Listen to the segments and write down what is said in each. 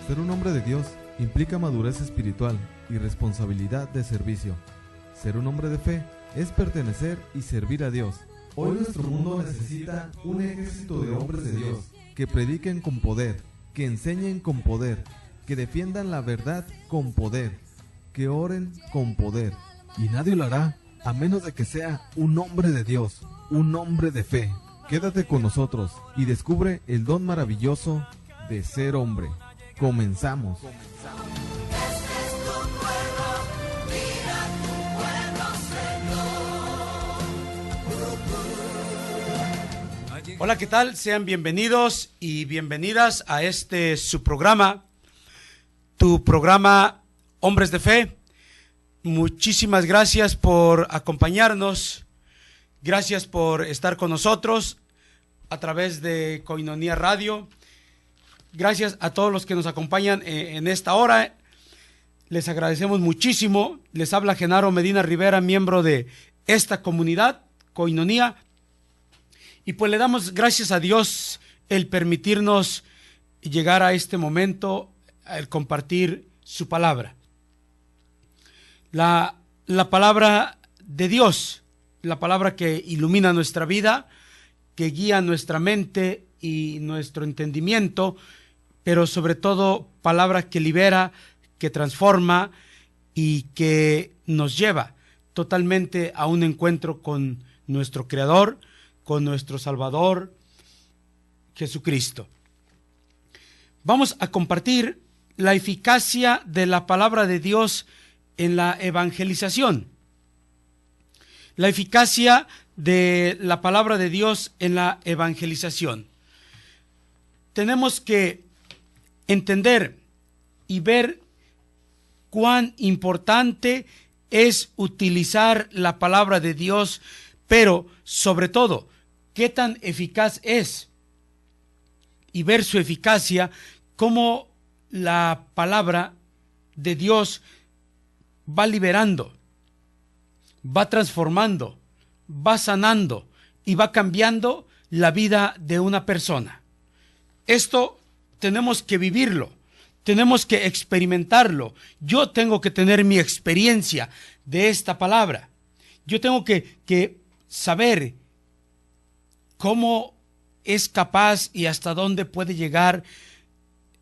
Ser un hombre de Dios implica madurez espiritual y responsabilidad de servicio. Ser un hombre de fe es pertenecer y servir a Dios. Hoy nuestro mundo necesita un ejército de hombres de Dios que prediquen con poder, que enseñen con poder, que defiendan la verdad con poder, que oren con poder. Y nadie lo hará a menos de que sea un hombre de Dios, un hombre de fe. Quédate con nosotros y descubre el don maravilloso de ser hombre. Comenzamos. Hola, ¿qué tal? Sean bienvenidos y bienvenidas a su programa, tu programa Hombres de Fe. Muchísimas gracias por acompañarnos, gracias por estar con nosotros a través de Koinonia Radio. Gracias a todos los que nos acompañan en esta hora. Les agradecemos muchísimo. Les habla Genaro Medina Rivera, miembro de esta comunidad, Koinonia. Y pues le damos gracias a Dios el permitirnos llegar a este momento, el compartir su palabra. La palabra de Dios, la palabra que ilumina nuestra vida, que guía nuestra mente y nuestro entendimiento, pero sobre todo palabra que libera, que transforma y que nos lleva totalmente a un encuentro con nuestro Creador, con nuestro Salvador, Jesucristo. Vamos a compartir la eficacia de la palabra de Dios en la evangelización. La eficacia de la palabra de Dios en la evangelización. Tenemos que entender y ver cuán importante es utilizar la palabra de Dios, pero sobre todo, qué tan eficaz es, y ver su eficacia, cómo la palabra de Dios va liberando, va transformando, va sanando y va cambiando la vida de una persona. Esto tenemos que vivirlo, tenemos que experimentarlo. Yo tengo que tener mi experiencia de esta palabra. Yo tengo que saber cómo es capaz y hasta dónde puede llegar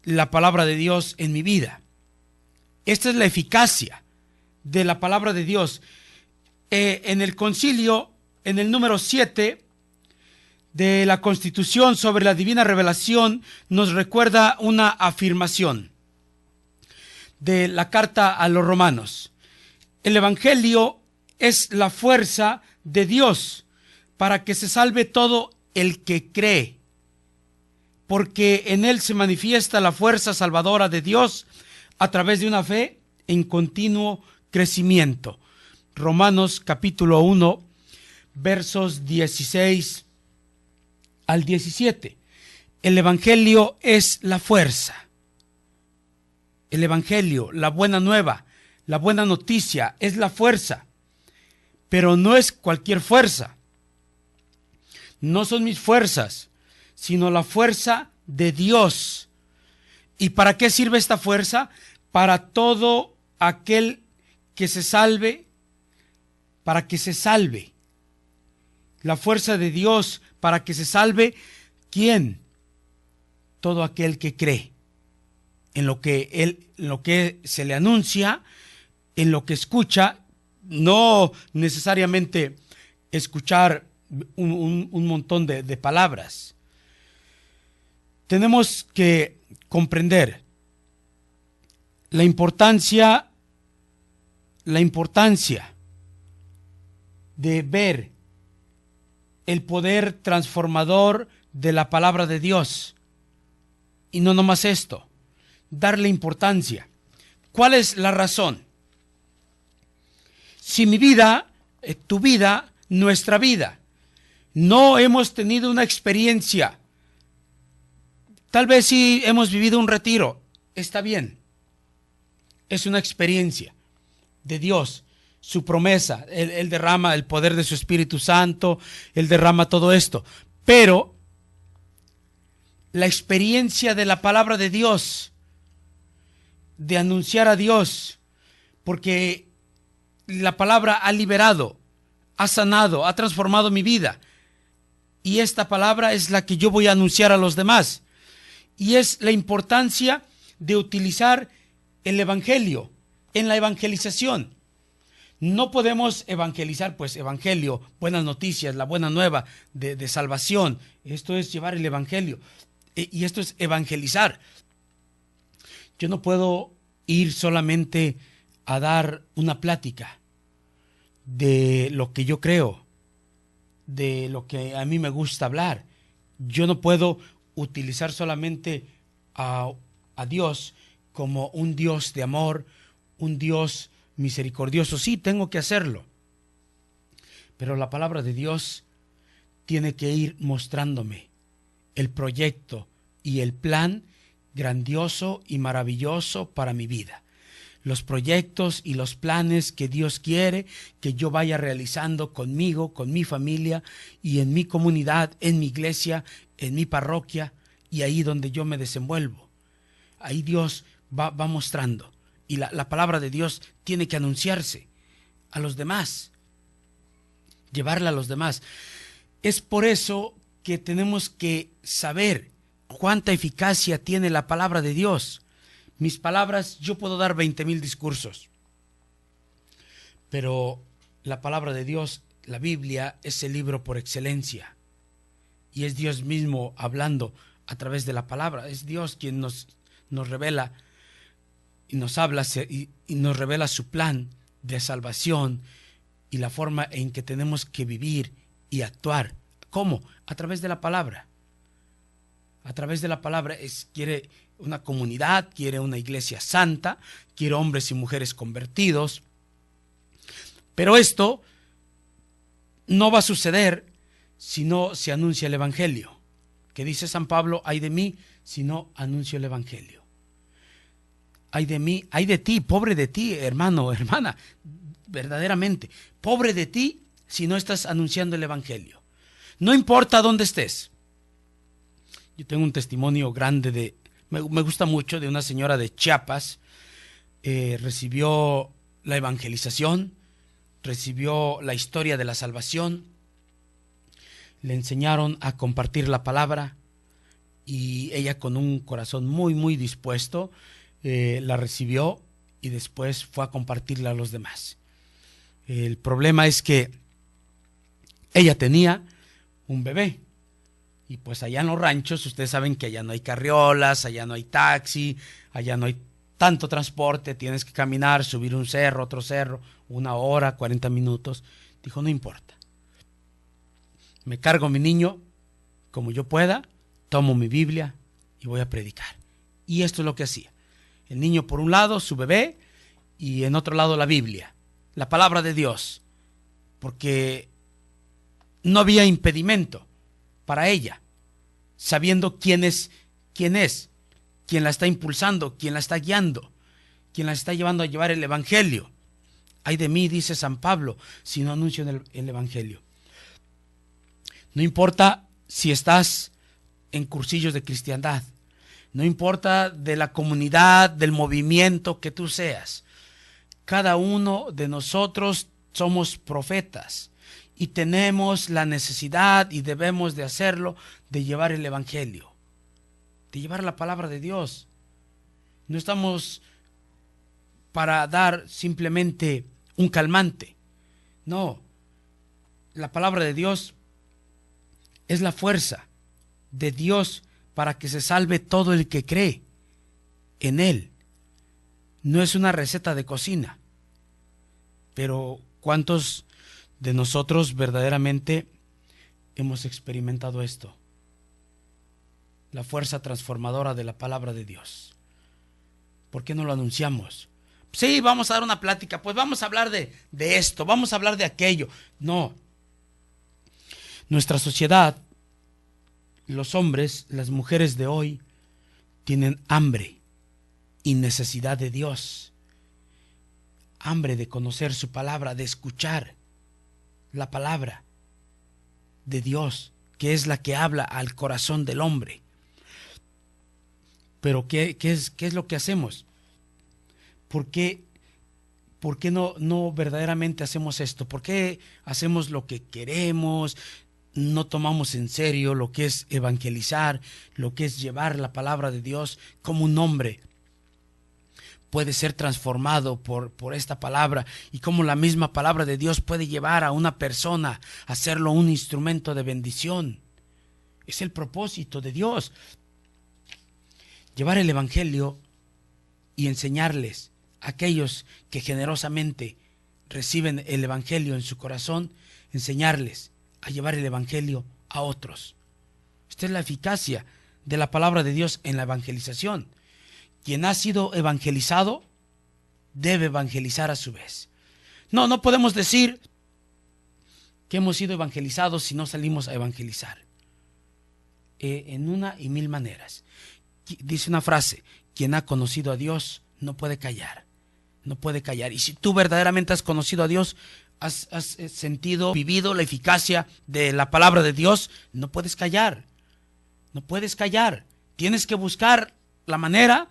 la palabra de Dios en mi vida. Esta es la eficacia de la palabra de Dios. En el concilio, en el número 7 de la Constitución sobre la Divina Revelación, nos recuerda una afirmación de la carta a los Romanos. El Evangelio es la fuerza de Dios para que se salve todo el que cree, porque en él se manifiesta la fuerza salvadora de Dios a través de una fe en continuo crecimiento. Romanos capítulo 1, versos 16 al 17. El Evangelio es la fuerza. El Evangelio, la buena nueva, la buena noticia, es la fuerza. Pero no es cualquier fuerza. No son mis fuerzas, sino la fuerza de Dios. ¿Y para qué sirve esta fuerza? Para todo aquel que se salve, para que se salve. La fuerza de Dios para que se salve, ¿quién? Todo aquel que cree en lo que se le anuncia, en lo que escucha. No necesariamente escuchar un montón de palabras. Tenemos que comprender la importancia de ver el poder transformador de la palabra de Dios. Y no nomás esto, darle importancia. ¿Cuál es la razón? Si mi vida, tu vida, nuestra vida, no hemos tenido una experiencia, tal vez sí hemos vivido un retiro, está bien, es una experiencia de Dios, su promesa, Él derrama el poder de su Espíritu Santo, Él derrama todo esto, pero la experiencia de la palabra de Dios de anunciar a Dios, porque la palabra ha liberado, ha sanado, ha transformado mi vida. Y esta palabra es la que yo voy a anunciar a los demás. Y es la importancia de utilizar el evangelio en la evangelización. No podemos evangelizar, pues evangelio, buenas noticias, la buena nueva de salvación. Esto es llevar el evangelio. Y esto es evangelizar. Yo no puedo ir solamente a dar una plática de lo que yo creo, de lo que a mí me gusta hablar. Yo no puedo utilizar solamente a Dios como un Dios de amor, un Dios misericordioso. Sí, tengo que hacerlo. Pero la palabra de Dios tiene que ir mostrándome el proyecto y el plan grandioso y maravilloso para mi vida. Los proyectos y los planes que Dios quiere que yo vaya realizando conmigo, con mi familia y en mi comunidad, en mi iglesia, en mi parroquia y ahí donde yo me desenvuelvo. Ahí Dios va mostrando. Y la palabra de Dios tiene que anunciarse a los demás, llevarla a los demás. Es por eso que tenemos que saber cuánta eficacia tiene la palabra de Dios. Mis palabras, yo puedo dar 20,000 discursos, pero la palabra de Dios, la Biblia, es el libro por excelencia. Y es Dios mismo hablando a través de la palabra. Es Dios quien nos revela y nos habla y nos revela su plan de salvación y la forma en que tenemos que vivir y actuar. ¿Cómo? A través de la palabra. A través de la palabra quiere una comunidad, quiere una iglesia santa, quiere hombres y mujeres convertidos. Pero esto no va a suceder si no se anuncia el evangelio. Que dice San Pablo, ay de mí si no anuncio el evangelio. Ay de mí, ay de ti, pobre de ti, hermano, hermana, verdaderamente, pobre de ti si no estás anunciando el evangelio. No importa dónde estés. Yo tengo un testimonio grande me gusta mucho, de una señora de Chiapas. Recibió la evangelización, recibió la historia de la salvación, le enseñaron a compartir la palabra y ella, con un corazón muy, muy dispuesto, la recibió y después fue a compartirla a los demás. El problema es que ella tenía un bebé. Y pues allá en los ranchos, ustedes saben que allá no hay carriolas, allá no hay taxi, allá no hay tanto transporte, tienes que caminar, subir un cerro, otro cerro, 1 hora, 40 minutos. Dijo, no importa. Me cargo mi niño como yo pueda, tomo mi Biblia y voy a predicar. Y esto es lo que hacía. El niño por un lado, su bebé, y en otro lado la Biblia, la palabra de Dios, porque no había impedimento para ella, sabiendo quién es, quién la está impulsando, quién la está guiando, quién la está llevando a llevar el evangelio. Ay de mí, dice San Pablo, si no anuncio el evangelio. No importa si estás en cursillos de cristiandad, no importa de la comunidad, del movimiento que tú seas. Cada uno de nosotros somos profetas. Y tenemos la necesidad, y debemos de hacerlo, de llevar el evangelio, de llevar la palabra de Dios. No estamos para dar simplemente un calmante. No, la palabra de Dios es la fuerza de Dios para que se salve todo el que cree en Él. No es una receta de cocina. Pero ¿cuántos de nosotros verdaderamente hemos experimentado esto? La fuerza transformadora de la palabra de Dios. ¿Por qué no lo anunciamos? Sí, vamos a dar una plática, pues vamos a hablar de esto, vamos a hablar de aquello. No. Nuestra sociedad, los hombres, las mujeres de hoy, tienen hambre y necesidad de Dios. Hambre de conocer su palabra, de escuchar la palabra de Dios, que es la que habla al corazón del hombre. Pero ¿qué es lo que hacemos? ¿por qué no verdaderamente hacemos esto? ¿Por qué hacemos lo que queremos? No tomamos en serio lo que es evangelizar, lo que es llevar la palabra de Dios, como un hombre puede ser transformado por esta palabra, y cómo la misma palabra de Dios puede llevar a una persona a hacerlo un instrumento de bendición. Es el propósito de Dios. Llevar el evangelio y enseñarles a aquellos que generosamente reciben el evangelio en su corazón, enseñarles a llevar el evangelio a otros. Esta es la eficacia de la palabra de Dios en la evangelización. Quien ha sido evangelizado debe evangelizar a su vez. No podemos decir que hemos sido evangelizados si no salimos a evangelizar. En una y mil maneras. Dice una frase: quien ha conocido a Dios no puede callar. No puede callar. Y si tú verdaderamente has conocido a Dios, has sentido, vivido la eficacia de la palabra de Dios, no puedes callar. No puedes callar. Tienes que buscar la manera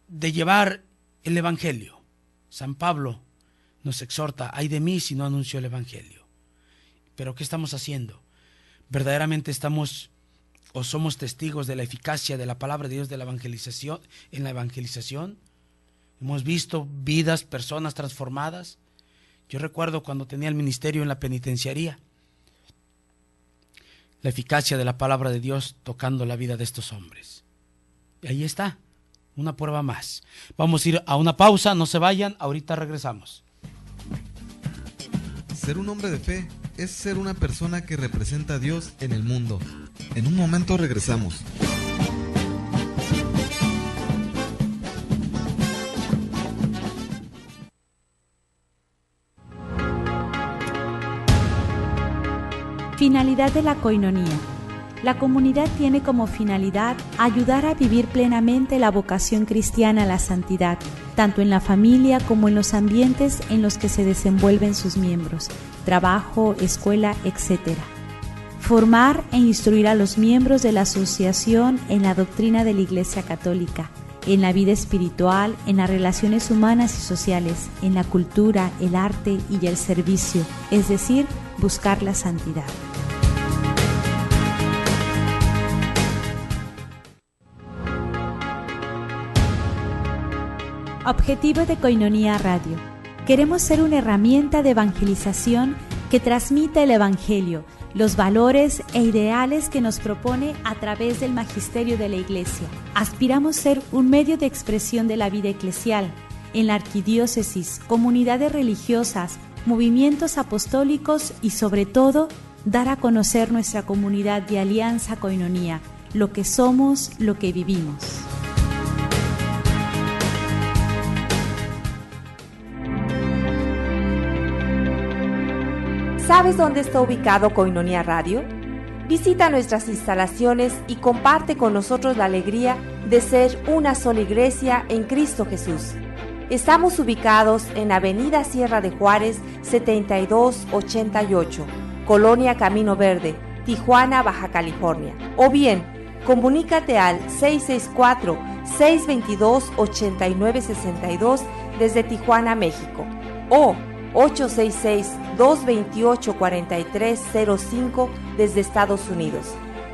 de llevar el evangelio. San Pablo nos exhorta: ay de mí si no anuncio el evangelio. Pero ¿qué estamos haciendo? ¿Verdaderamente estamos o somos testigos de la eficacia de la palabra de Dios de la evangelización, en la evangelización? ¿Hemos visto vidas, personas transformadas? Yo recuerdo cuando tenía el ministerio en la penitenciaría, la eficacia de la palabra de Dios tocando la vida de estos hombres. Y ahí está, una prueba más. Vamos a ir a una pausa, no se vayan, ahorita regresamos. Ser un hombre de fe es ser una persona que representa a Dios en el mundo. En un momento regresamos. Finalidad de la coinonía. La comunidad tiene como finalidad ayudar a vivir plenamente la vocación cristiana a la santidad, tanto en la familia como en los ambientes en los que se desenvuelven sus miembros, trabajo, escuela, etc. Formar e instruir a los miembros de la asociación en la doctrina de la Iglesia Católica, en la vida espiritual, en las relaciones humanas y sociales, en la cultura, el arte y el servicio, es decir, buscar la santidad. Objetivo de Coinonía Radio. Queremos ser una herramienta de evangelización que transmita el Evangelio, los valores e ideales que nos propone a través del magisterio de la Iglesia. Aspiramos ser un medio de expresión de la vida eclesial en la arquidiócesis, comunidades religiosas, movimientos apostólicos y sobre todo, dar a conocer nuestra comunidad de Alianza Coinonía, lo que somos, lo que vivimos. ¿Sabes dónde está ubicado Coinonía Radio? Visita nuestras instalaciones y comparte con nosotros la alegría de ser una sola iglesia en Cristo Jesús. Estamos ubicados en Avenida Sierra de Juárez 7288, Colonia Camino Verde, Tijuana, Baja California. O bien, comunícate al 664-622-8962 desde Tijuana, México. O 866-228-4305 desde Estados Unidos.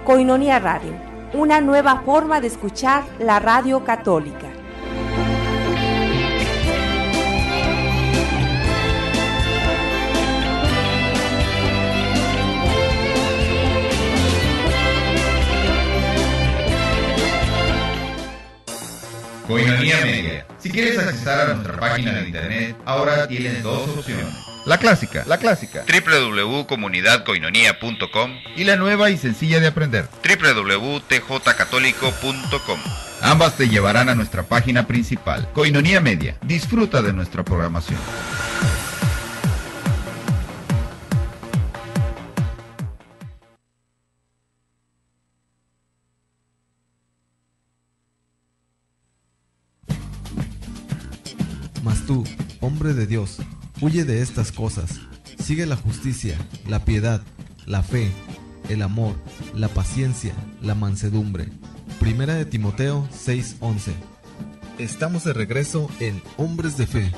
Coinonía Radio, una nueva forma de escuchar la radio católica. Coinonía Media. Si quieres accesar a nuestra página de internet, ahora tienes dos opciones. La clásica, www.comunidadcoinonía.com, y la nueva y sencilla de aprender, www.tjcatólico.com. Ambas te llevarán a nuestra página principal, Coinonía Media. Disfruta de nuestra programación. Mas tú, hombre de Dios, huye de estas cosas. Sigue la justicia, la piedad, la fe, el amor, la paciencia, la mansedumbre. Primera de Timoteo 6:11. Estamos de regreso en Hombres de Fe.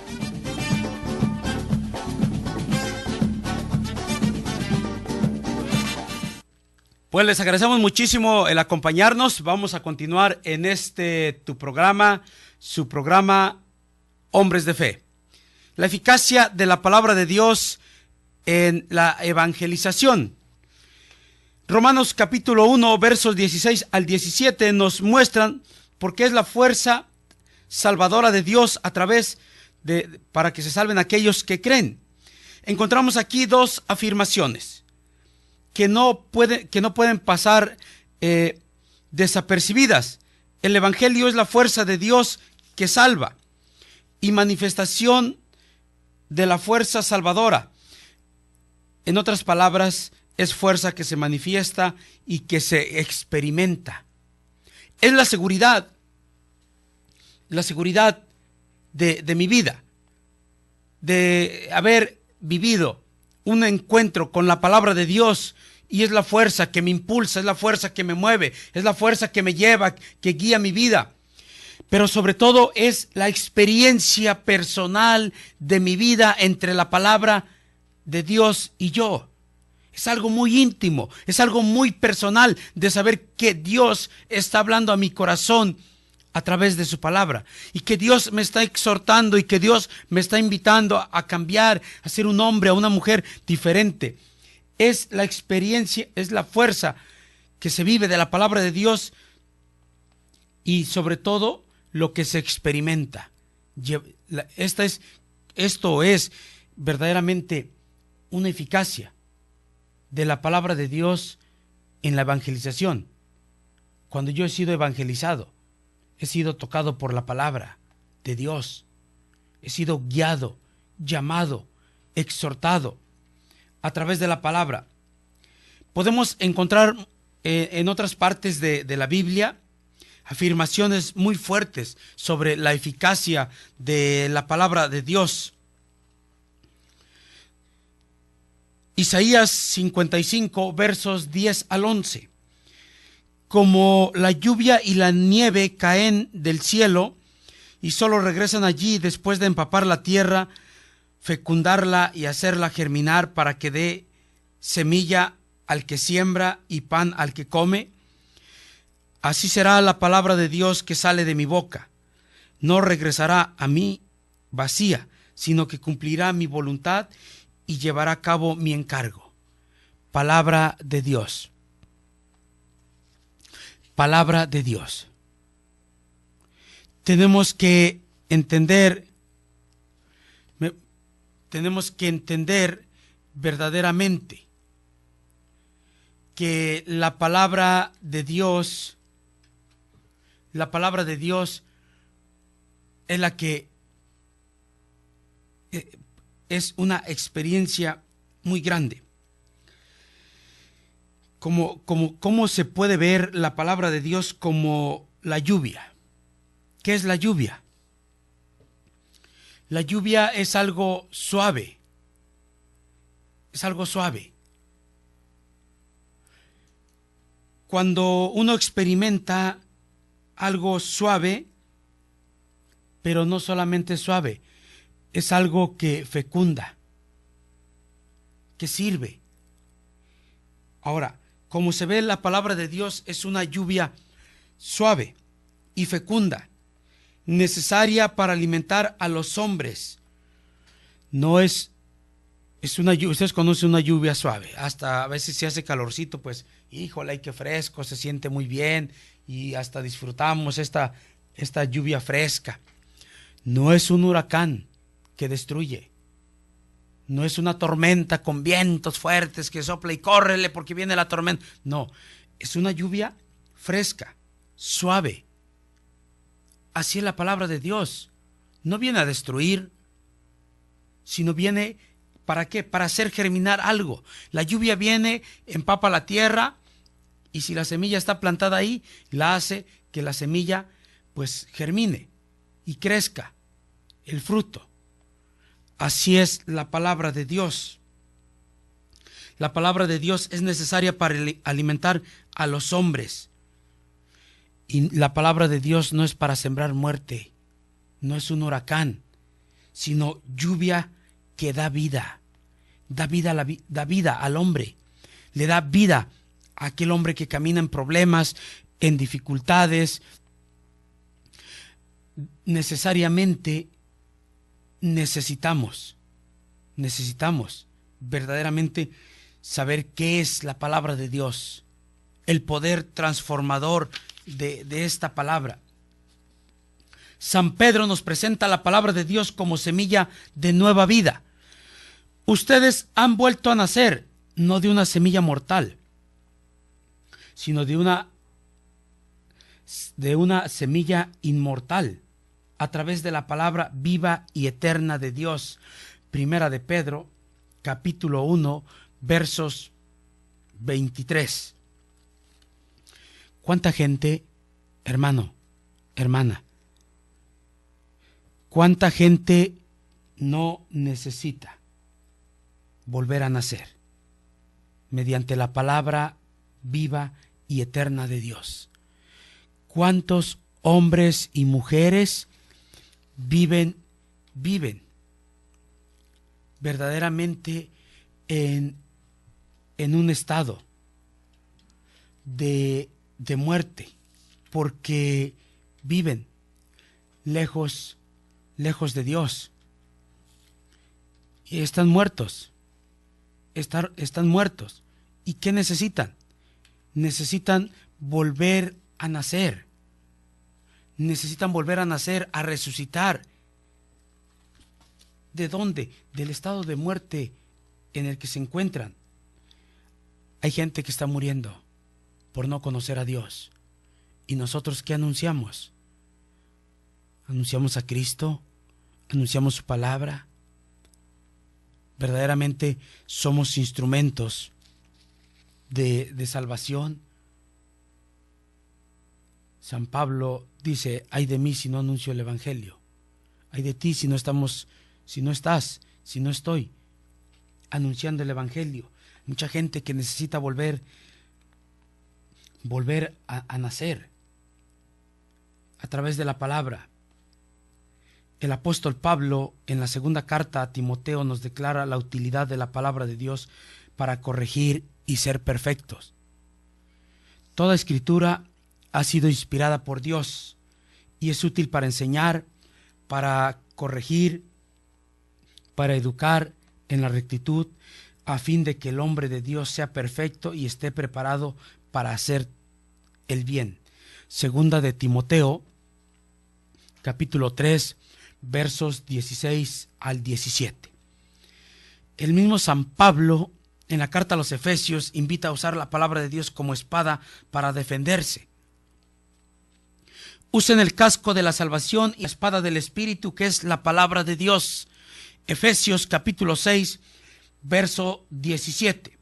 Pues les agradecemos muchísimo el acompañarnos. Vamos a continuar en tu programa, su programa Hombres de Fe. La eficacia de la palabra de Dios en la evangelización. Romanos capítulo 1, versos 16 al 17 nos muestran por qué es la fuerza salvadora de Dios para que se salven aquellos que creen. Encontramos aquí dos afirmaciones que no pueden pasar desapercibidas. El evangelio es la fuerza de Dios que salva y manifestación de la fuerza salvadora. En otras palabras, es fuerza que se manifiesta y que se experimenta. Es la seguridad de mi vida, de haber vivido un encuentro con la palabra de Dios, y es la fuerza que me impulsa, es la fuerza que me mueve, es la fuerza que me lleva, que guía mi vida. Pero sobre todo es la experiencia personal de mi vida entre la palabra de Dios y yo. Es algo muy íntimo, es algo muy personal de saber que Dios está hablando a mi corazón a través de su palabra, y que Dios me está exhortando y que Dios me está invitando a cambiar, a ser un hombre, a una mujer diferente. Es la experiencia, es la fuerza que se vive de la palabra de Dios y sobre todo lo que se experimenta. Esto es verdaderamente una eficacia de la palabra de Dios en la evangelización. Cuando yo he sido evangelizado, he sido tocado por la palabra de Dios. He sido guiado, llamado, exhortado a través de la palabra. Podemos encontrar en otras partes de la Biblia afirmaciones muy fuertes sobre la eficacia de la palabra de Dios. Isaías 55, versos 10 al 11. Como la lluvia y la nieve caen del cielo y solo regresan allí después de empapar la tierra, fecundarla y hacerla germinar para que dé semilla al que siembra y pan al que come, así será la palabra de Dios que sale de mi boca. No regresará a mí vacía, sino que cumplirá mi voluntad y llevará a cabo mi encargo. Palabra de Dios. Palabra de Dios. Tenemos que entender verdaderamente que la palabra de Dios es la que es una experiencia muy grande. ¿Cómo se puede ver la palabra de Dios como la lluvia? ¿Qué es la lluvia? La lluvia es algo suave. Es algo suave. Cuando uno experimenta algo suave, pero no solamente suave, es algo que fecunda, que sirve. Ahora, como se ve, la palabra de Dios es una lluvia suave y fecunda, necesaria para alimentar a los hombres. No es una lluvia, ustedes conocen una lluvia suave, hasta a veces si hace calorcito, pues, híjole, ay, qué fresco, se siente muy bien y hasta disfrutamos esta lluvia fresca. No es un huracán que destruye. No es una tormenta con vientos fuertes que sopla y córrele porque viene la tormenta. No, es una lluvia fresca, suave. Así es la palabra de Dios. No viene a destruir, sino viene, ¿para qué? Para hacer germinar algo. La lluvia viene, empapa la tierra y si la semilla está plantada ahí, la hace que la semilla pues germine y crezca el fruto. Así es la palabra de Dios. La palabra de Dios es necesaria para alimentar a los hombres. Y la palabra de Dios no es para sembrar muerte no es un huracán, sino lluvia que da vida. Da vida al hombre. Le da vida a aquel hombre que camina en problemas, en dificultades. Necesariamente necesitamos verdaderamente saber qué es la palabra de Dios, el poder transformador de esta palabra. San Pedro nos presenta la palabra de Dios como semilla de nueva vida. Ustedes han vuelto a nacer, no de una semilla mortal, sino de una semilla inmortal, a través de la palabra viva y eterna de Dios. Primera de Pedro, capítulo 1, versos 23. ¿Cuánta gente, hermano, hermana, cuánta gente no necesita volver a nacer mediante la palabra viva y eterna de Dios? ¿Cuántos hombres y mujeres viven verdaderamente en un estado de muerte, porque viven lejos de Dios y están muertos? Están muertos. ¿Y qué necesitan? Necesitan volver a nacer. Necesitan volver a nacer, a resucitar. ¿De dónde? Del estado de muerte en el que se encuentran. Hay gente que está muriendo por no conocer a Dios. ¿Y nosotros qué anunciamos? Anunciamos a Cristo, anunciamos su palabra. Verdaderamente somos instrumentos de salvación. San Pablo dice: ay de mí si no anuncio el evangelio. Ay de ti si no estoy anunciando el evangelio. Mucha gente que necesita volver a nacer a través de la palabra. El apóstol Pablo, en la segunda carta a Timoteo, nos declara la utilidad de la palabra de Dios para corregir y ser perfectos. Toda escritura ha sido inspirada por Dios y es útil para enseñar, para corregir, para educar en la rectitud, a fin de que el hombre de Dios sea perfecto y esté preparado para hacer el bien. Segunda de Timoteo, capítulo 3, versos 16 al 17. El mismo San Pablo, en la carta a los Efesios, invita a usar la palabra de Dios como espada para defenderse. Usen el casco de la salvación y la espada del Espíritu, que es la palabra de Dios. Efesios capítulo 6, verso 17.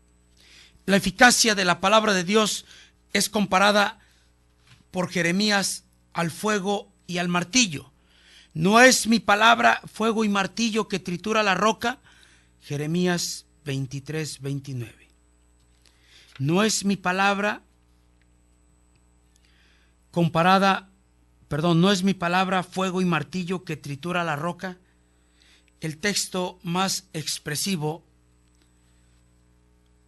La eficacia de la palabra de Dios es comparada por Jeremías al fuego y al martillo. ¿No es mi palabra fuego y martillo que tritura la roca? Jeremías 23, 29. ¿No es mi palabra no es mi palabra fuego y martillo que tritura la roca? El texto más expresivo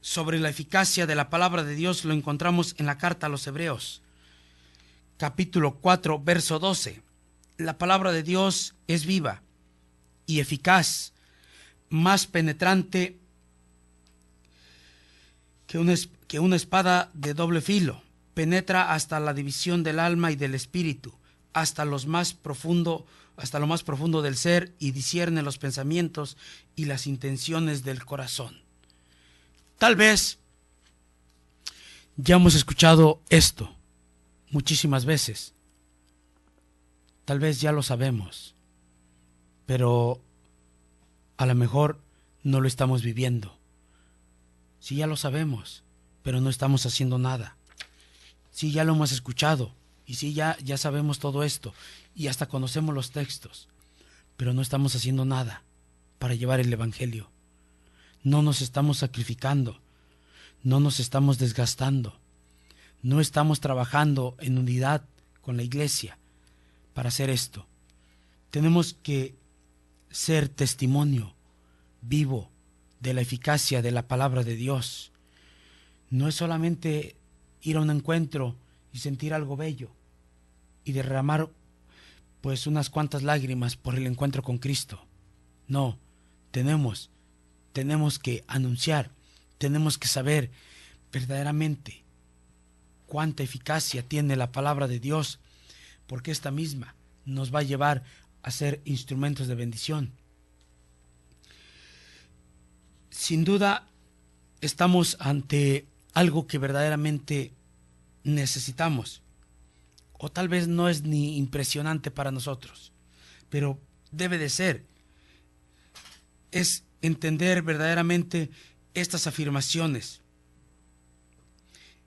sobre la eficacia de la palabra de Dios lo encontramos en la carta a los Hebreos, capítulo 4, verso 12. La palabra de Dios es viva y eficaz, más penetrante que una espada de doble filo. Penetra hasta la división del alma y del espíritu, hasta lo más profundo del ser, y discierne los pensamientos y las intenciones del corazón. Tal vez ya hemos escuchado esto muchísimas veces. Tal vez ya lo sabemos, pero a lo mejor no lo estamos viviendo. Sí, ya lo sabemos, pero no estamos haciendo nada. Sí, ya lo hemos escuchado, y sí, ya sabemos todo esto, y hasta conocemos los textos, pero no estamos haciendo nada para llevar el evangelio. No nos estamos sacrificando, no nos estamos desgastando, no estamos trabajando en unidad con la iglesia para hacer esto. tenemos que ser testimonio vivo de la eficacia de la palabra de Dios. No es solamente ir a un encuentro y sentir algo bello y derramar pues unas cuantas lágrimas por el encuentro con Cristo. No, tenemos que anunciar, tenemos que saber verdaderamente cuánta eficacia tiene la palabra de Dios, porque esta misma nos va a llevar a ser instrumentos de bendición. Sin duda, estamos ante algo que verdaderamente necesitamos, o tal vez no es ni impresionante para nosotros, pero debe de ser. Es entender verdaderamente estas afirmaciones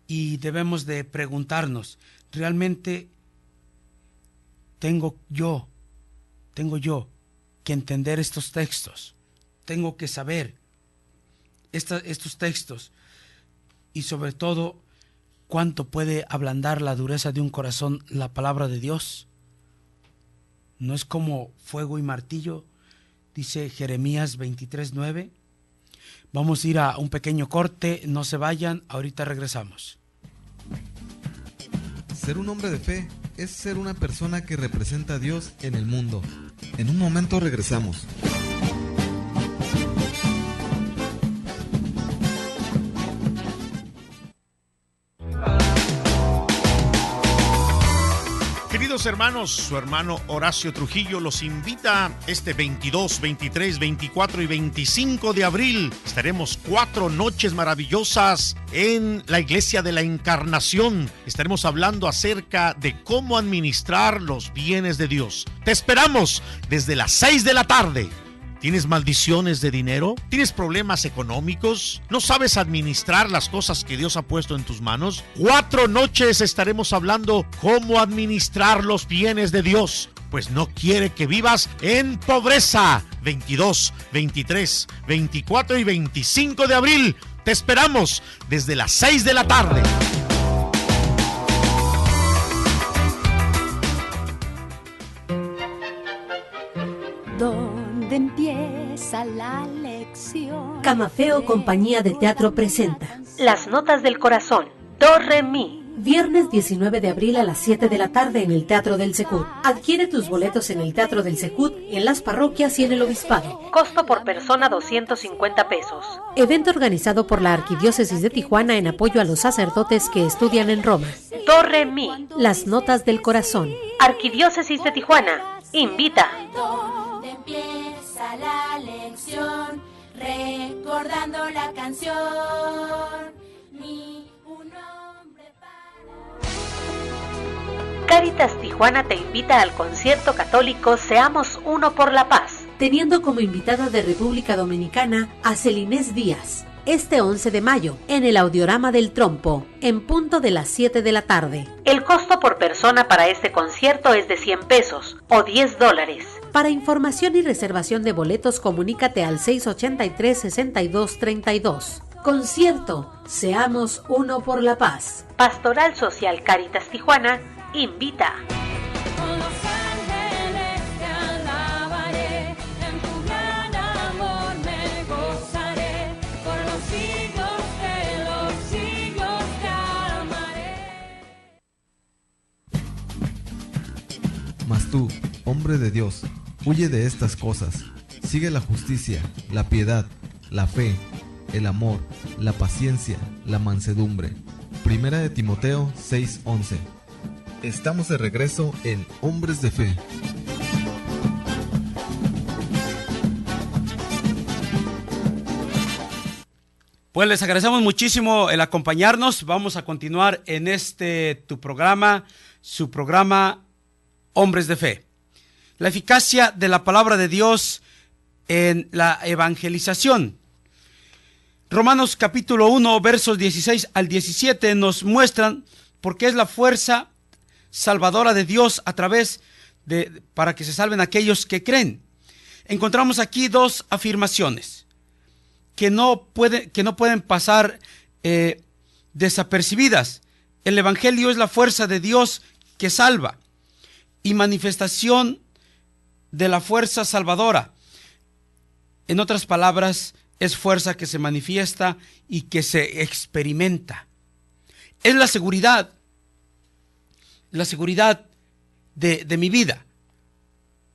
y debemos de preguntarnos, ¿realmente tengo yo que entender estos textos? Tengo que saber estos textos, y sobre todo, ¿cuánto puede ablandar la dureza de un corazón la palabra de Dios? ¿No es como fuego y martillo? Dice Jeremías 23:9. Vamos a ir a un pequeño corte, no se vayan, ahorita regresamos. Ser un hombre de fe es ser una persona que representa a Dios en el mundo. En un momento regresamos. Queridos hermanos, su hermano Horacio Trujillo los invita este 22, 23, 24 y 25 de abril. Estaremos 4 noches maravillosas en la Iglesia de la Encarnación. Estaremos hablando acerca de cómo administrar los bienes de Dios. Te esperamos desde las 6 de la tarde. ¿Tienes maldiciones de dinero? ¿Tienes problemas económicos? ¿No sabes administrar las cosas que Dios ha puesto en tus manos? 4 noches estaremos hablando cómo administrar los bienes de Dios, pues no quiere que vivas en pobreza. 22, 23, 24 y 25 de abril. Te esperamos desde las 6 de la tarde. ¿Dónde empieza la lección? Camafeo Compañía de Teatro presenta Las Notas del Corazón, Do, Re, Mi. Viernes 19 de abril a las 7 de la tarde en el Teatro del Secut. Adquiere tus boletos en el Teatro del Secut, en las parroquias y en el obispado. Costo por persona 250 pesos. Evento organizado por la Arquidiócesis de Tijuana en apoyo a los sacerdotes que estudian en Roma. Do, Re, Mi. Las Notas del Corazón. Arquidiócesis de Tijuana invita. ¿Dónde empieza la lección? Recordando la canción. Ni un hombre para... Cáritas Tijuana te invita al concierto católico Seamos Uno por la Paz, teniendo como invitada de República Dominicana a Celinés Díaz. Este 11 de mayo, en el Audiorama del Trompo, en punto de las 7 de la tarde. El costo por persona para este concierto es de 100 pesos o $10. Para información y reservación de boletos, comunícate al 683-6232. Concierto Seamos Uno por la Paz. Pastoral Social Cáritas Tijuana invita. Mas tú, hombre de Dios, huye de estas cosas. Sigue la justicia, la piedad, la fe, el amor, la paciencia, la mansedumbre. Primera de Timoteo 6:11. Estamos de regreso en Hombres de Fe. Pues les agradecemos muchísimo el acompañarnos. Vamos a continuar en tu programa, su programa Hombres de Fe. La eficacia de la palabra de Dios en la evangelización. Romanos capítulo 1, versos 16 al 17 nos muestran por qué es la fuerza salvadora de Dios para que se salven aquellos que creen. Encontramos aquí 2 afirmaciones que no pueden pasar desapercibidas. El evangelio es la fuerza de Dios que salva y manifestación de la fuerza salvadora. En otras palabras, es fuerza que se manifiesta y que se experimenta. Es la seguridad de mi vida,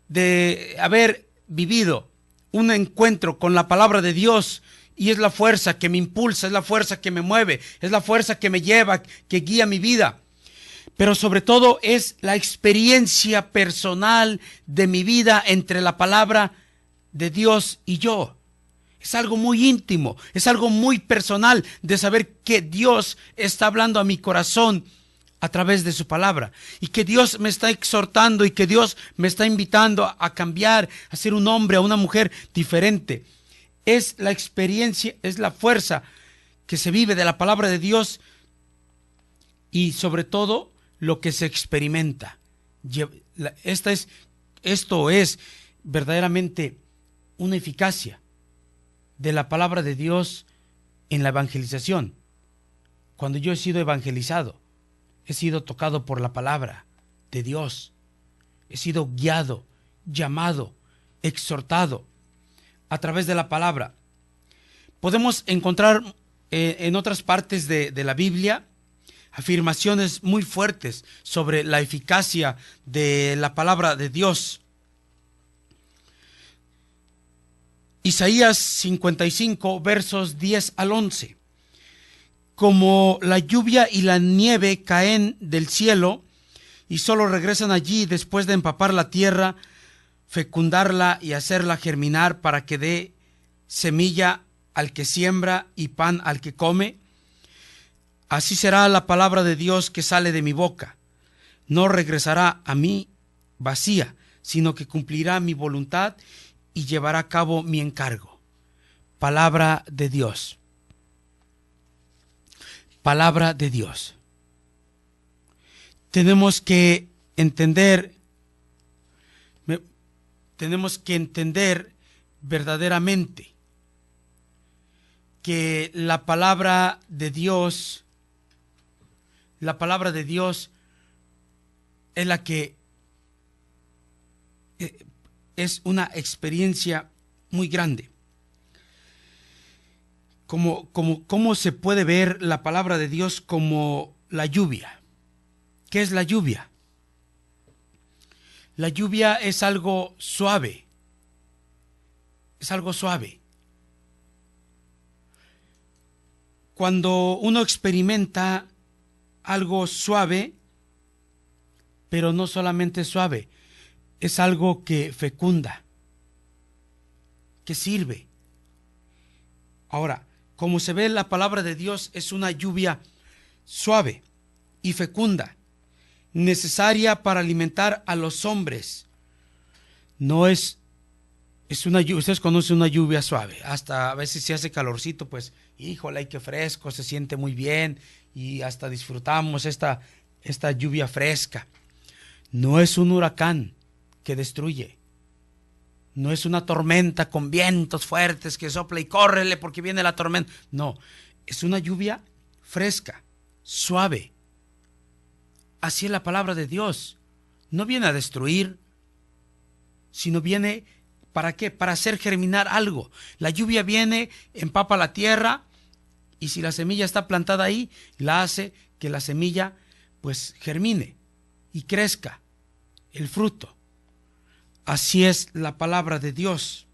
de haber vivido un encuentro con la palabra de Dios, y es la fuerza que me impulsa, es la fuerza que me mueve, es la fuerza que me lleva, que guía mi vida. Pero sobre todo es la experiencia personal de mi vida entre la palabra de Dios y yo. Es algo muy íntimo, es algo muy personal de saber que Dios está hablando a mi corazón a través de su palabra, y que Dios me está exhortando y que Dios me está invitando a cambiar, a ser un hombre, a una mujer diferente. Es la experiencia, es la fuerza que se vive de la palabra de Dios, y sobre todo lo que se experimenta. Esto es verdaderamente una eficacia de la palabra de Dios en la evangelización. Cuando yo he sido evangelizado, he sido tocado por la palabra de Dios, he sido guiado, llamado, exhortado a través de la palabra. Podemos encontrar en otras partes de la Biblia afirmaciones muy fuertes sobre la eficacia de la palabra de Dios. Isaías 55, versos 10 al 11. Como la lluvia y la nieve caen del cielo y solo regresan allí después de empapar la tierra, fecundarla y hacerla germinar para que dé semilla al que siembra y pan al que come, así será la palabra de Dios que sale de mi boca. No regresará a mí vacía, sino que cumplirá mi voluntad y llevará a cabo mi encargo. Palabra de Dios. Palabra de Dios. Tenemos que entender verdaderamente que la palabra de Dios es la que es una experiencia muy grande. ¿Cómo se puede ver la palabra de Dios como la lluvia? ¿Qué es la lluvia? La lluvia es algo suave. Es algo suave. Cuando uno experimenta algo suave, pero no solamente suave, es algo que fecunda, que sirve. Ahora, como se ve, la palabra de Dios es una lluvia suave y fecunda, necesaria para alimentar a los hombres. No es una lluvia, ustedes conocen una lluvia suave, hasta a veces si hace calorcito, pues, híjole, qué fresco, se siente muy bien y hasta disfrutamos esta lluvia fresca. No es un huracán que destruye. No es una tormenta con vientos fuertes que sopla y córrele porque viene la tormenta. No, es una lluvia fresca, suave. Así es la palabra de Dios. No viene a destruir, sino viene, ¿para qué? Para hacer germinar algo. La lluvia viene, empapa la tierra, y si la semilla está plantada ahí, la hace que la semilla pues germine y crezca el fruto. Así es la palabra de Dios.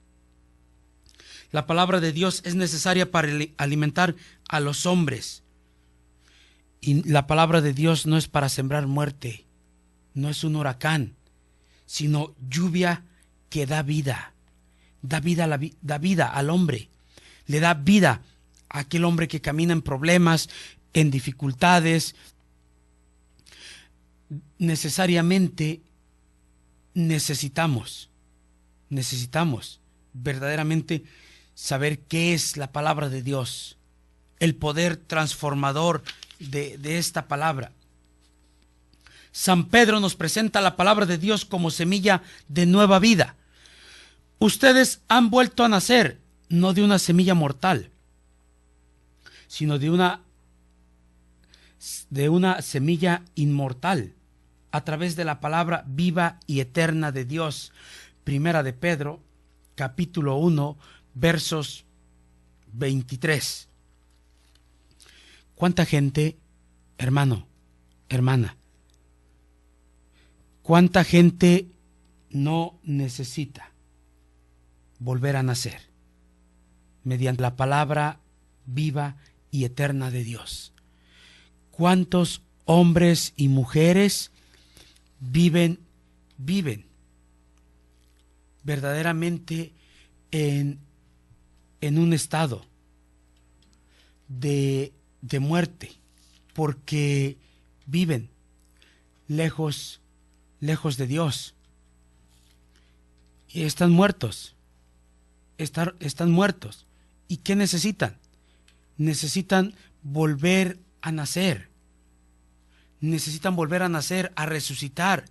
La palabra de Dios es necesaria para alimentar a los hombres. Y la palabra de Dios no es para sembrar muerte, no es un huracán, sino lluvia que da vida. Da vida al hombre. Le da vida a aquel hombre que camina en problemas, en dificultades. Necesariamente necesitamos verdaderamente saber qué es la palabra de Dios, el poder transformador de esta palabra. San Pedro nos presenta la palabra de Dios como semilla de nueva vida. Ustedes han vuelto a nacer, no de una semilla mortal, sino de una semilla inmortal, a través de la palabra viva y eterna de Dios. Primera de Pedro, capítulo 1, versos 23. ¿Cuánta gente, hermano, hermana, cuánta gente no necesita volver a nacer mediante la palabra viva y eterna de Dios? ¿Cuántos hombres y mujeres viven verdaderamente en un estado de muerte, porque viven lejos de Dios y están muertos? Están muertos. ¿Y qué necesitan? Necesitan volver a nacer. Necesitan volver a nacer, a resucitar.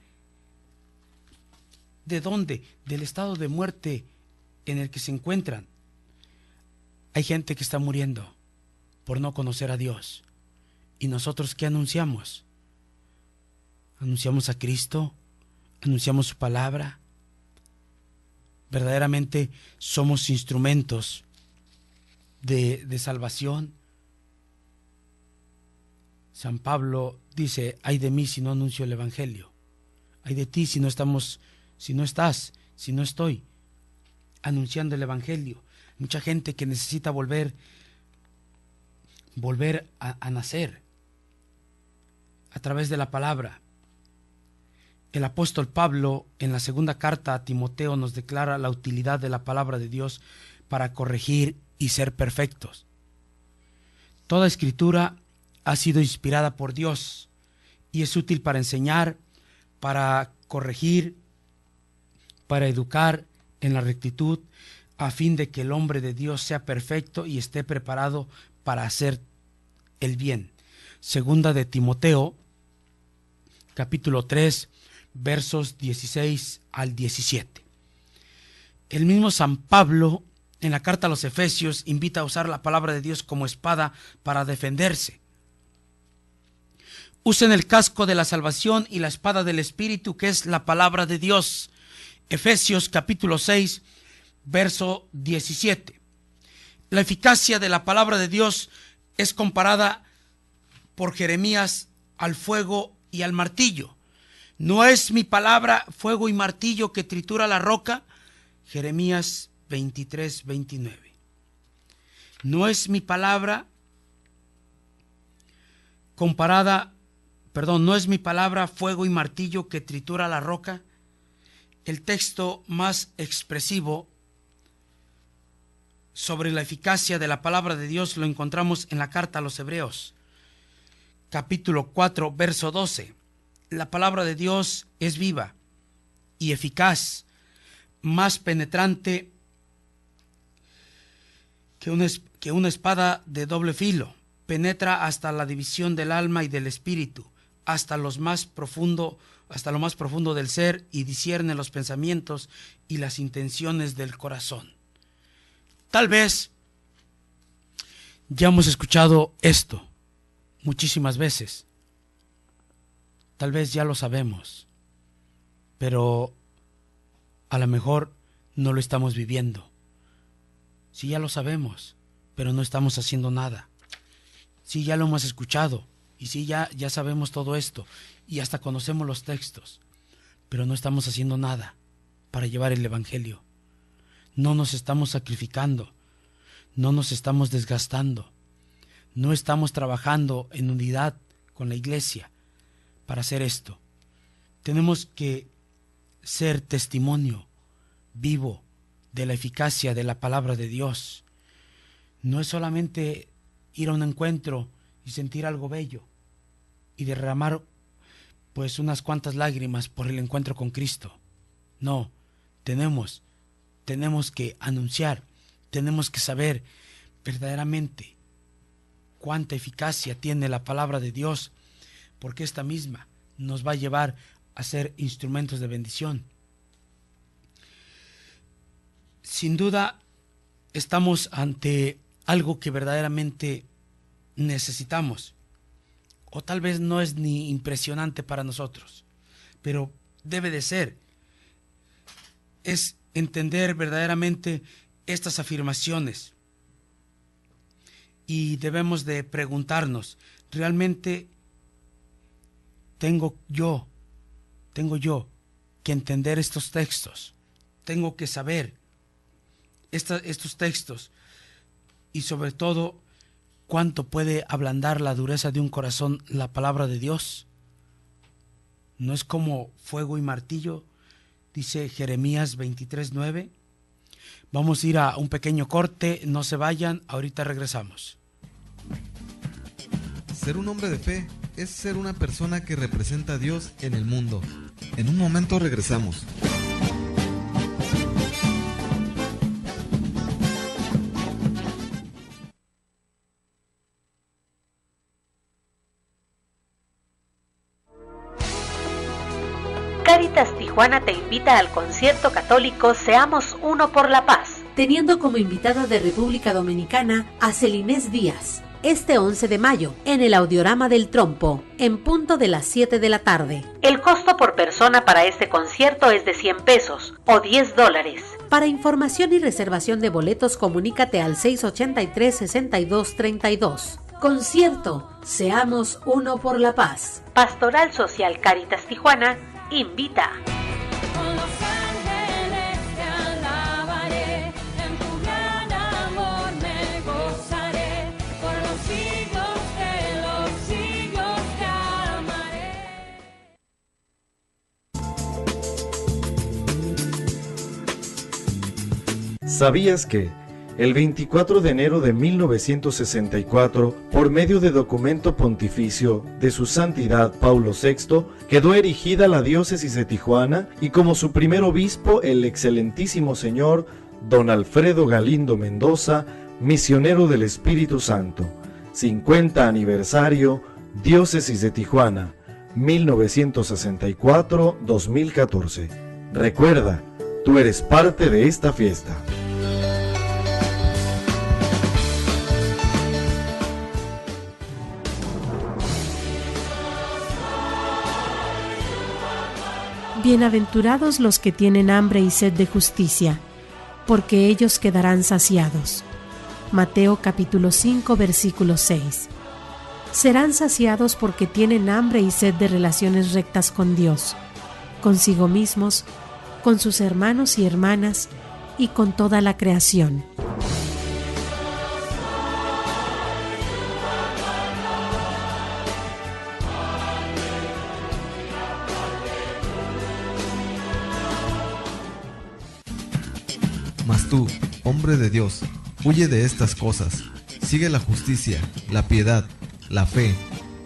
¿De dónde? Del estado de muerte en el que se encuentran. Hay gente que está muriendo por no conocer a Dios. ¿Y nosotros qué anunciamos? Anunciamos a Cristo, anunciamos su palabra. Verdaderamente somos instrumentos de salvación. San Pablo dice: ay de mí si no anuncio el evangelio. Ay de ti si no estoy anunciando el evangelio. Mucha gente que necesita volver a nacer a través de la palabra. El apóstol Pablo, en la segunda carta a Timoteo, nos declara la utilidad de la palabra de Dios para corregir y ser perfectos. Toda escritura ha sido inspirada por Dios y es útil para enseñar, para corregir, para educar en la rectitud, a fin de que el hombre de Dios sea perfecto y esté preparado para hacer el bien. Segunda de Timoteo, capítulo 3, versos 16 al 17. El mismo San Pablo, en la carta a los Efesios, invita a usar la palabra de Dios como espada para defenderse. Usen el casco de la salvación y la espada del Espíritu, que es la palabra de Dios. Efesios capítulo 6, verso 17. La eficacia de la palabra de Dios es comparada por Jeremías al fuego y al martillo. ¿No es mi palabra fuego y martillo que tritura la roca? Jeremías 23, 29. ¿No es mi palabra no es mi palabra fuego y martillo que tritura la roca? El texto más expresivo sobre la eficacia de la palabra de Dios lo encontramos en la carta a los Hebreos, capítulo 4, verso 12. La palabra de Dios es viva y eficaz, más penetrante que una espada de doble filo. Penetra hasta la división del alma y del espíritu, hasta lo más profundo del ser, y discierne los pensamientos y las intenciones del corazón. Tal vez ya hemos escuchado esto muchísimas veces. Tal vez ya lo sabemos, pero a lo mejor no lo estamos viviendo. Sí, ya lo sabemos, pero no estamos haciendo nada. Sí, ya lo hemos escuchado, y sí, ya sabemos todo esto, y hasta conocemos los textos, pero no estamos haciendo nada para llevar el evangelio. No nos estamos sacrificando, no nos estamos desgastando, no estamos trabajando en unidad con la iglesia para hacer esto. Tenemos que ser testimonio vivo de la eficacia de la palabra de Dios. No es solamente ir a un encuentro y sentir algo bello y derramar pues unas cuantas lágrimas por el encuentro con Cristo. No, tenemos que anunciar, tenemos que saber verdaderamente cuánta eficacia tiene la palabra de Dios, porque esta misma nos va a llevar a ser instrumentos de bendición. Sin duda, estamos ante algo que verdaderamente necesitamos, o tal vez no es ni impresionante para nosotros, pero debe de ser. es entender verdaderamente estas afirmaciones. Y debemos de preguntarnos, ¿realmente tengo yo que entender estos textos? Tengo que saber estos textos, y sobre todo, ¿cuánto puede ablandar la dureza de un corazón la palabra de Dios? No es como fuego y martillo, dice Jeremías 23:9. Vamos a ir a un pequeño corte, no se vayan, ahorita regresamos. Ser un hombre de fe es ser una persona que representa a Dios en el mundo. En un momento regresamos. Cáritas Tijuana te invita al concierto católico Seamos Uno por la Paz, teniendo como invitada de República Dominicana a Celinés Díaz, este 11 de mayo, en el Audiorama del Trompo, en punto de las 7 de la tarde. El costo por persona para este concierto es de 100 pesos o $10. Para información y reservación de boletos, comunícate al 683-6232. Concierto Seamos Uno por la Paz. Pastoral Social Cáritas Tijuana invita. Con los ángeles te alabaré, en tu gran amor me gozaré, por los siglos de los siglos te amaré. ¿Sabías que el 24 de enero de 1964, por medio de documento pontificio de su santidad Paulo VI, quedó erigida la diócesis de Tijuana y como su primer obispo el excelentísimo señor don Alfredo Galindo Mendoza, misionero del Espíritu Santo? 50 aniversario, diócesis de Tijuana, 1964-2014. Recuerda, tú eres parte de esta fiesta. Bienaventurados los que tienen hambre y sed de justicia, porque ellos quedarán saciados. Mateo capítulo 5, versículo 6. Serán saciados porque tienen hambre y sed de relaciones rectas con Dios, consigo mismos, con sus hermanos y hermanas y con toda la creación. Mas tú, hombre de Dios, huye de estas cosas. Sigue la justicia, la piedad, la fe,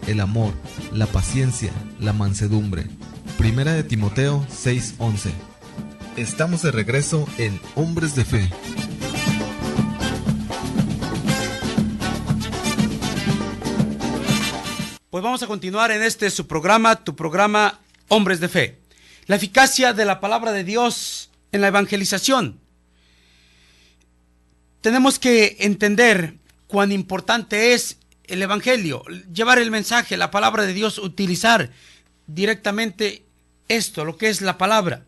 el amor, la paciencia, la mansedumbre. Primera de Timoteo 6:11. Estamos de regreso en Hombres de Fe. Pues vamos a continuar en su programa, tu programa Hombres de Fe. La eficacia de la palabra de Dios en la evangelización. Tenemos que entender cuán importante es el evangelio, llevar el mensaje, la palabra de Dios, utilizar directamente lo que es la palabra.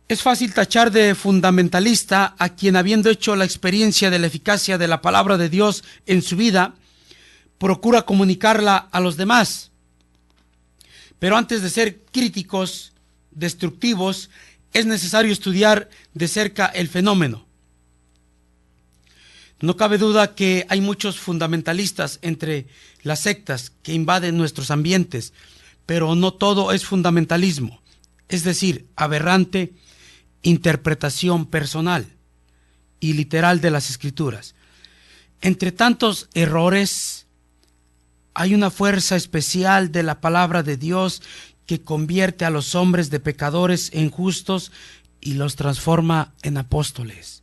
Es fácil tachar de fundamentalista a quien, habiendo hecho la experiencia de la eficacia de la palabra de Dios en su vida, procura comunicarla a los demás. Pero antes de ser críticos, destructivos, es necesario estudiar de cerca el fenómeno. No cabe duda que hay muchos fundamentalistas entre las sectas que invaden nuestros ambientes, pero no todo es fundamentalismo, es decir, aberrante interpretación personal y literal de las Escrituras. Entre tantos errores, hay una fuerza especial de la palabra de Dios que convierte a los hombres de pecadores en justos y los transforma en apóstoles.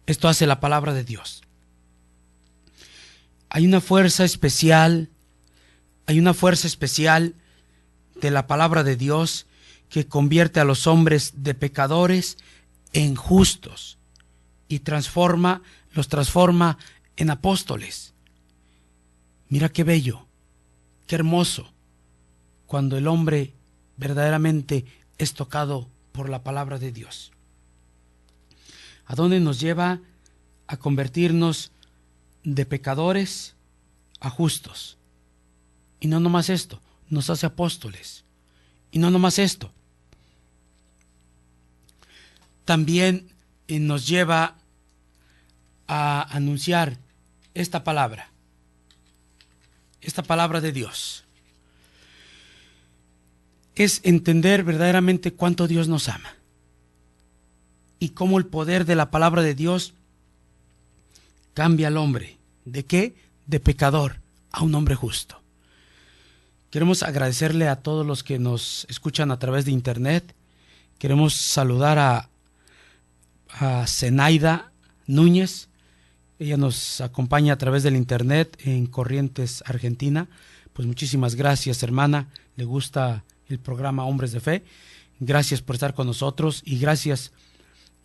Esto hace la palabra de Dios. Hay una fuerza especial de la palabra de Dios que convierte a los hombres de pecadores en justos y los transforma en apóstoles. Mira qué bello, qué hermoso, cuando el hombre verdaderamente es tocado por la palabra de Dios. ¿A dónde nos lleva? A convertirnos de pecadores a justos. Y no nomás esto, nos hace apóstoles. Y no nomás esto, también nos lleva a anunciar esta palabra de Dios. Es entender verdaderamente cuánto Dios nos ama y cómo el poder de la palabra de Dios cambia al hombre. ¿De qué? De pecador a un hombre justo. Queremos agradecerle a todos los que nos escuchan a través de internet. Queremos saludar a Zenaida Núñez. Ella nos acompaña a través del internet en Corrientes, Argentina. Pues muchísimas gracias, hermana. Le gusta el programa Hombres de Fe. Gracias por estar con nosotros y gracias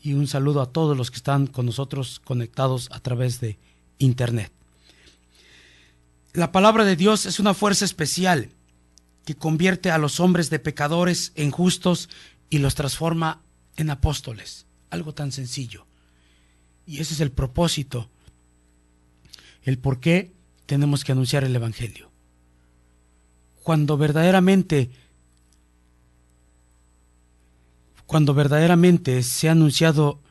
y un saludo a todos los que están con nosotros conectados a través de internet. La palabra de Dios es una fuerza especial que convierte a los hombres de pecadores en justos y los transforma en apóstoles. Algo tan sencillo. Y ese es el propósito, el por qué tenemos que anunciar el Evangelio. Cuando verdaderamente se ha anunciado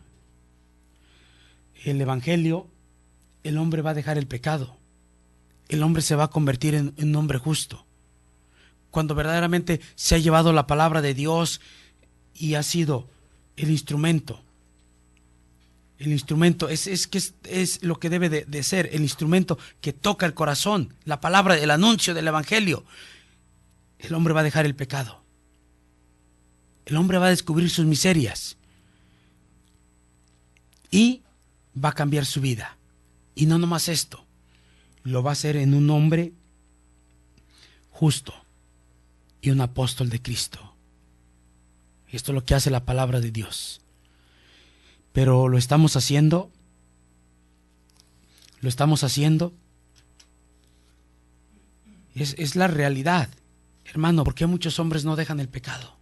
el Evangelio, el hombre va a dejar el pecado. El hombre se va a convertir en un hombre justo. Cuando verdaderamente se ha llevado la palabra de Dios y ha sido el instrumento. El instrumento es lo que debe de ser, el instrumento que toca el corazón, la palabra, el anuncio del Evangelio. El hombre va a dejar el pecado. El hombre va a descubrir sus miserias y va a cambiar su vida. Y no nomás esto, lo va a hacer en un hombre justo y un apóstol de Cristo. Esto es lo que hace la palabra de Dios. Pero lo estamos haciendo. Es la realidad, hermano. ¿Por qué muchos hombres no dejan el pecado?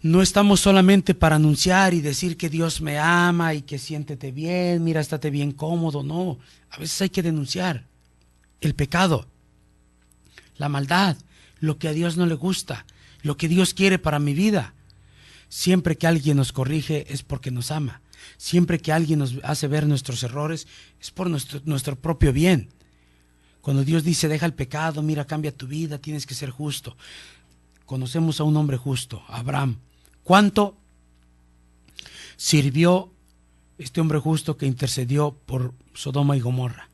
No estamos solamente para anunciar y decir que Dios me ama y que siéntete bien, mira, estate bien cómodo. No, a veces hay que denunciar el pecado, la maldad, lo que a Dios no le gusta, lo que Dios quiere para mi vida. Siempre que alguien nos corrige es porque nos ama. Siempre que alguien nos hace ver nuestros errores es por nuestro propio bien. Cuando Dios dice, deja el pecado, mira, cambia tu vida, tienes que ser justo. Conocemos a un hombre justo, Abraham. ¿Cuánto sirvió este hombre justo que intercedió por Sodoma y Gomorra?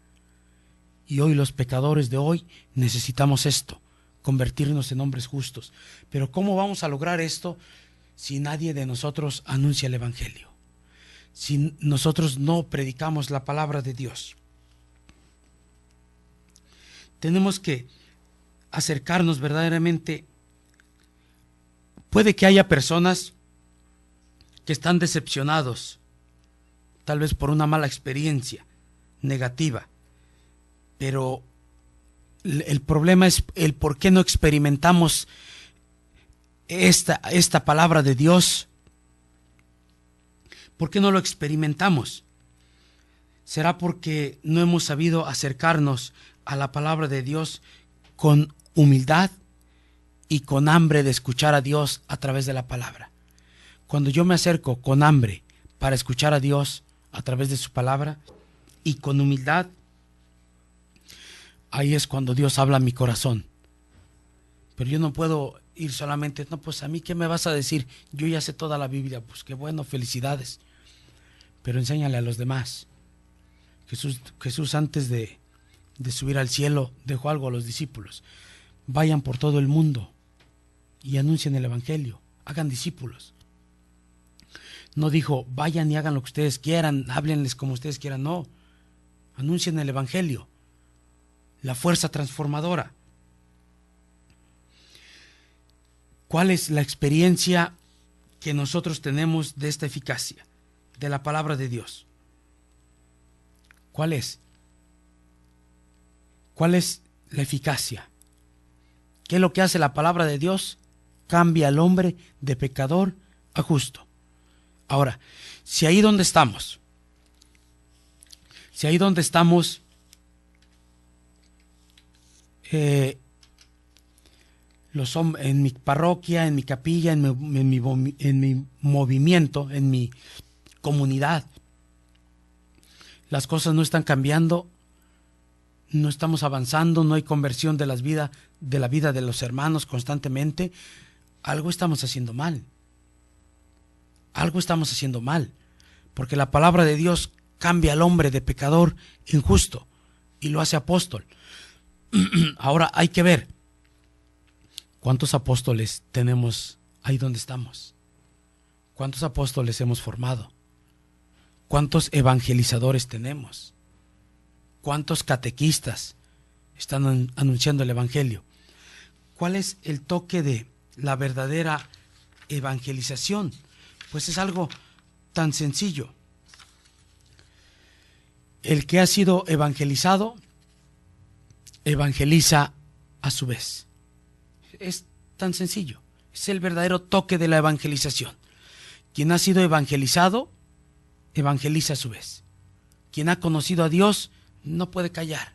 Y hoy los pecadores de hoy necesitamos esto, convertirnos en hombres justos. Pero ¿cómo vamos a lograr esto si nadie de nosotros anuncia el Evangelio? Si nosotros no predicamos la palabra de Dios. Tenemos que acercarnos verdaderamente. Puede que haya personas que están decepcionados, tal vez por una mala experiencia negativa, pero el problema es el por qué no experimentamos esta palabra de Dios. ¿Por qué no lo experimentamos? ¿Será porque no hemos sabido acercarnos a la palabra de Dios con humildad y con hambre de escuchar a Dios a través de la palabra? Cuando yo me acerco con hambre para escuchar a Dios a través de su palabra y con humildad, ahí es cuando Dios habla a mi corazón. Pero yo no puedo ir solamente, no, pues a mí ¿qué me vas a decir? Yo ya sé toda la Biblia. Pues qué bueno, felicidades. Pero enséñale a los demás. Jesús antes de subir al cielo dejó algo a los discípulos. Vayan por todo el mundo y anuncien el Evangelio, hagan discípulos. No dijo, vayan y hagan lo que ustedes quieran, háblenles como ustedes quieran, no. Anuncien el Evangelio, la fuerza transformadora. ¿Cuál es la experiencia que nosotros tenemos de esta eficacia, de la palabra de Dios? ¿Cuál es? ¿Cuál es la eficacia? ¿Qué es lo que hace la palabra de Dios? cambia al hombre de pecador a justo. Ahora, si ahí donde estamos, en mi parroquia, en mi capilla, en mi movimiento, en mi comunidad, las cosas no están cambiando, no estamos avanzando, no hay conversión de la vida de los hermanos constantemente, algo estamos haciendo mal. Algo estamos haciendo mal, porque la palabra de Dios cambia al hombre de pecador en justo y lo hace apóstol. Ahora hay que ver cuántos apóstoles tenemos ahí donde estamos, cuántos apóstoles hemos formado, cuántos evangelizadores tenemos, cuántos catequistas están anunciando el evangelio. ¿Cuál es el toque de la verdadera evangelización? Pues es algo tan sencillo. El que ha sido evangelizado, evangeliza a su vez. Es tan sencillo. Es el verdadero toque de la evangelización. Quien ha sido evangelizado, evangeliza a su vez. Quien ha conocido a Dios, no puede callar.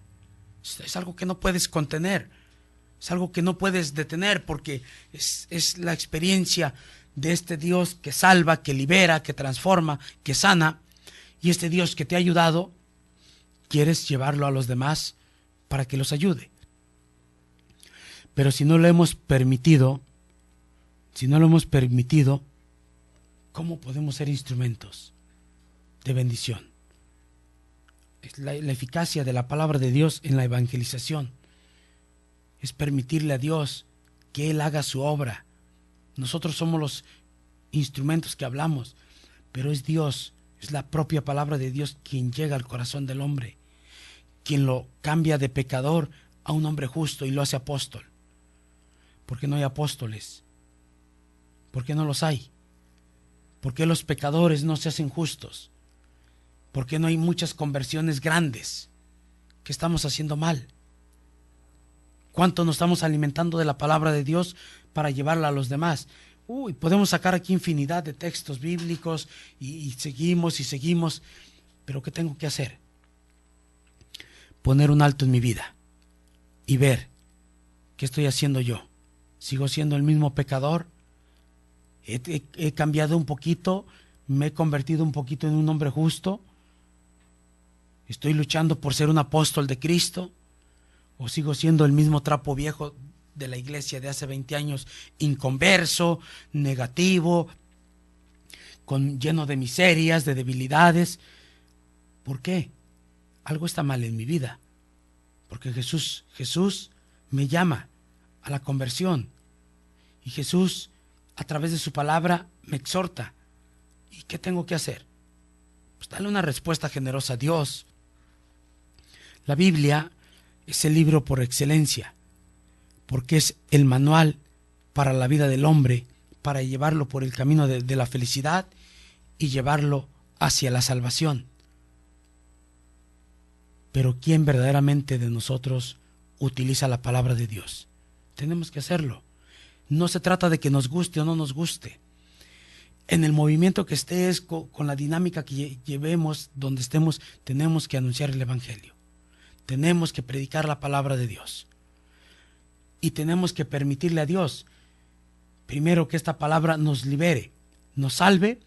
Es algo que no puedes contener. Es algo que no puedes detener, porque es la experiencia de este Dios que salva, que libera, que transforma, que sana. Y este Dios que te ha ayudado, quieres llevarlo a los demás para que los ayude. Pero si no lo hemos permitido, ¿cómo podemos ser instrumentos de bendición? La eficacia de la palabra de Dios en la evangelización es permitirle a Dios que Él haga su obra. Nosotros somos los instrumentos que hablamos, pero es Dios, es la propia palabra de Dios quien llega al corazón del hombre, quien lo cambia de pecador a un hombre justo y lo hace apóstol. ¿Por qué no hay apóstoles? ¿Por qué no los hay? ¿Por qué los pecadores no se hacen justos? ¿Por qué no hay muchas conversiones grandes? ¿Qué estamos haciendo mal? ¿Cuánto nos estamos alimentando de la palabra de Dios para llevarla a los demás? Podemos sacar aquí infinidad de textos bíblicos y seguimos, pero ¿qué tengo que hacer? Poner un alto en mi vida y ver qué estoy haciendo yo. ¿Sigo siendo el mismo pecador? ¿He cambiado un poquito? ¿Me he convertido un poquito en un hombre justo? ¿Estoy luchando por ser un apóstol de Cristo? ¿O sigo siendo el mismo trapo viejo de la iglesia de hace 20 años, inconverso, negativo, lleno de miserias, de debilidades? ¿Por qué? Algo está mal en mi vida, porque Jesús me llama a la conversión, y Jesús a través de su palabra me exhorta. ¿Y qué tengo que hacer? Pues darle una respuesta generosa a Dios. La Biblia es el libro por excelencia, porque es el manual para la vida del hombre, para llevarlo por el camino de la felicidad y llevarlo hacia la salvación. Pero ¿quién verdaderamente de nosotros utiliza la palabra de Dios? Tenemos que hacerlo. No se trata de que nos guste o no nos guste. En el movimiento que estés, con la dinámica que llevemos, donde estemos, tenemos que anunciar el Evangelio. Tenemos que predicar la palabra de Dios. Y tenemos que permitirle a Dios, primero, que esta palabra nos libere, nos salve,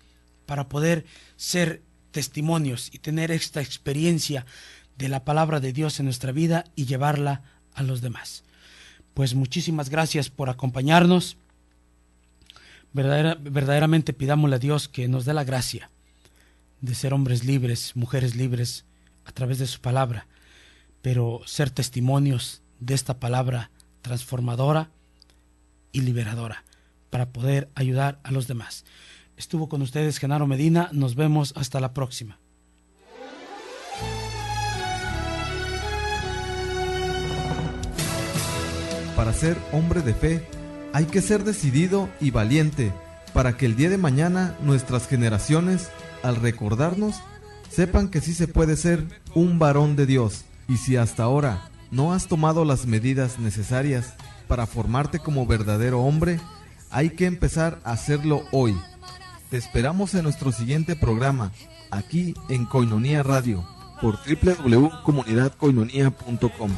para poder ser testimonios y tener esta experiencia de la palabra de Dios en nuestra vida y llevarla a los demás. Pues muchísimas gracias por acompañarnos. Verdaderamente pidámosle a Dios que nos dé la gracia de ser hombres libres, mujeres libres a través de su palabra, pero ser testimonios de esta palabra transformadora y liberadora para poder ayudar a los demás. Estuvo con ustedes Genaro Medina. Nos vemos hasta la próxima. Para ser hombre de fe, hay que ser decidido y valiente para que el día de mañana nuestras generaciones, al recordarnos, sepan que sí se puede ser un varón de Dios. Y si hasta ahora no has tomado las medidas necesarias para formarte como verdadero hombre, Hay que empezar a hacerlo hoy. Te esperamos en nuestro siguiente programa, aquí en Koinonia Radio, por www.comunidadkoinonia.com.